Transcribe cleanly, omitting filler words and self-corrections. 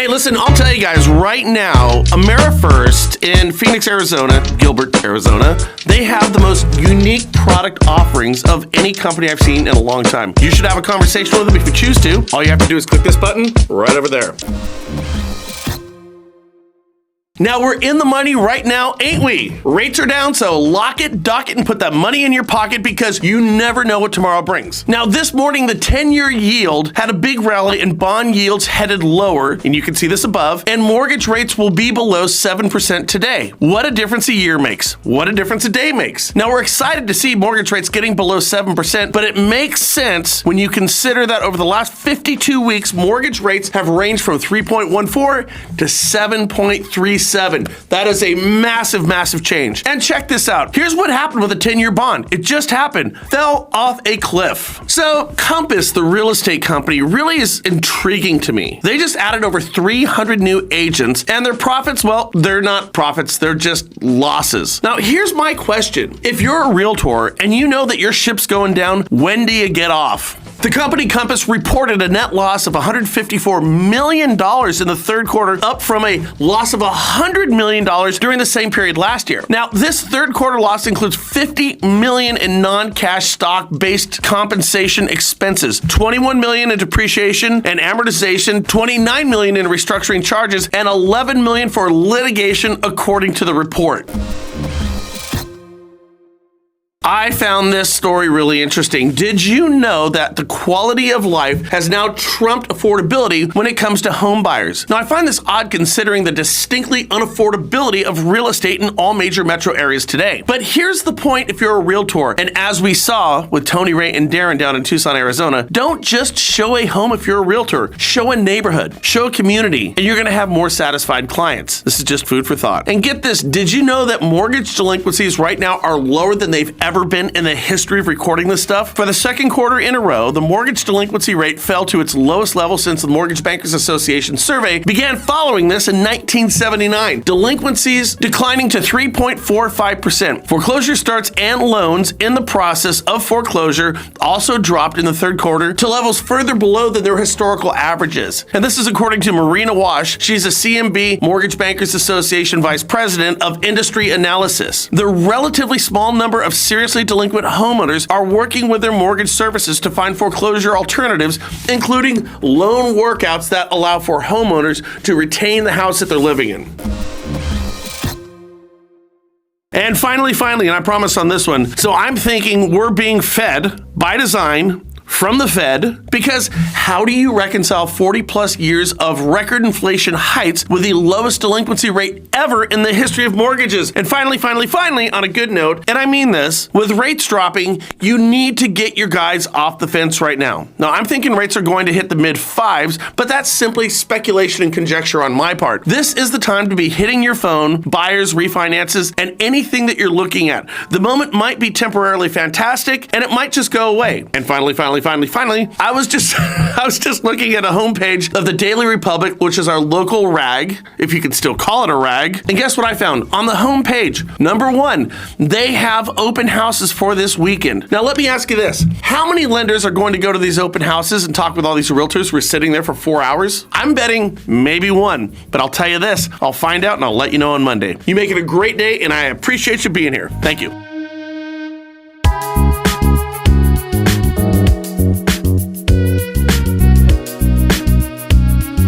Hey, listen, I'll tell you guys right now, AmeriFirst in Phoenix, Arizona, Gilbert, Arizona, they have the most unique product offerings of any company I've seen in a long time. You should have a conversation with them if you choose to. All you have to do is click this button right over there. Now, we're in the money right now, ain't we? Rates are down, so lock it, dock it, and put that money in your pocket because you never know what tomorrow brings. Now, this morning, the 10-year yield had a big rally and bond yields headed lower, and you can see this above, and mortgage rates will be below 7% today. What a difference a year makes. What a difference a day makes. Now, we're excited to see mortgage rates getting below 7%, but it makes sense when you consider that over the last 52 weeks, mortgage rates have ranged from 3.14 to 7.37. That is a massive, massive change. And check this out. Here's what happened with a 10-year bond. It just happened. Fell off a cliff. So Compass, the real estate company, really is intriguing to me. They just added over 300 new agents, and their profits, well, they're not profits. They're just losses. Now, here's my question. If you're a realtor and you know that your ship's going down, when do you get off? The company Compass reported a net loss of $154 million in the third quarter, up from a loss of $100 million during the same period last year. Now, this third quarter loss includes $50 million in non-cash stock-based compensation expenses, $21 million in depreciation and amortization, $29 million in restructuring charges, and $11 million for litigation, according to the report. I found this story really interesting. Did you know that the quality of life has now trumped affordability when it comes to home buyers? Now, I find this odd considering the distinctly unaffordability of real estate in all major metro areas today. But here's the point if you're a realtor, and as we saw with Tony, Ray, and Darren down in Tucson, Arizona, don't just show a home if you're a realtor. Show a neighborhood, show a community, and you're gonna have more satisfied clients. This is just food for thought. And get this, did you know that mortgage delinquencies right now are lower than they've ever been in the history of recording this stuff? For the second quarter in a row, the mortgage delinquency rate fell to its lowest level since the Mortgage Bankers Association survey began following this in 1979. Delinquencies declining to 3.45%. Foreclosure starts and loans in the process of foreclosure also dropped in the third quarter to levels further below than their historical averages. And this is according to Marina Wash. She's a CMB Mortgage Bankers Association Vice President of Industry Analysis. The relatively small number of seriously delinquent homeowners are working with their mortgage services to find foreclosure alternatives, including loan workouts that allow for homeowners to retain the house that they're living in. And finally, and I promise on this one, so I'm thinking we're being fed by design from the Fed, because how do you reconcile 40 plus years of record inflation heights with the lowest delinquency rate ever in the history of mortgages? And finally, on a good note, and I mean this, with rates dropping, you need to get your guys off the fence right now. Now, I'm thinking rates are going to hit the mid fives, but that's simply speculation and conjecture on my part. This is the time to be hitting your phone, buyers, refinances, and anything that you're looking at. The moment might be temporarily fantastic, and it might just go away. And finally, I was just looking at a homepage of the Daily Republic, which is our local rag, if you can still call it a rag. And guess what I found? On the homepage, number one, they have open houses for this weekend. Now, let me ask you this. How many lenders are going to go to these open houses and talk with all these realtors who are sitting there for 4 hours? I'm betting maybe one, but I'll tell you this, I'll find out and I'll let you know on Monday. You make it a great day, and I appreciate you being here. Thank you.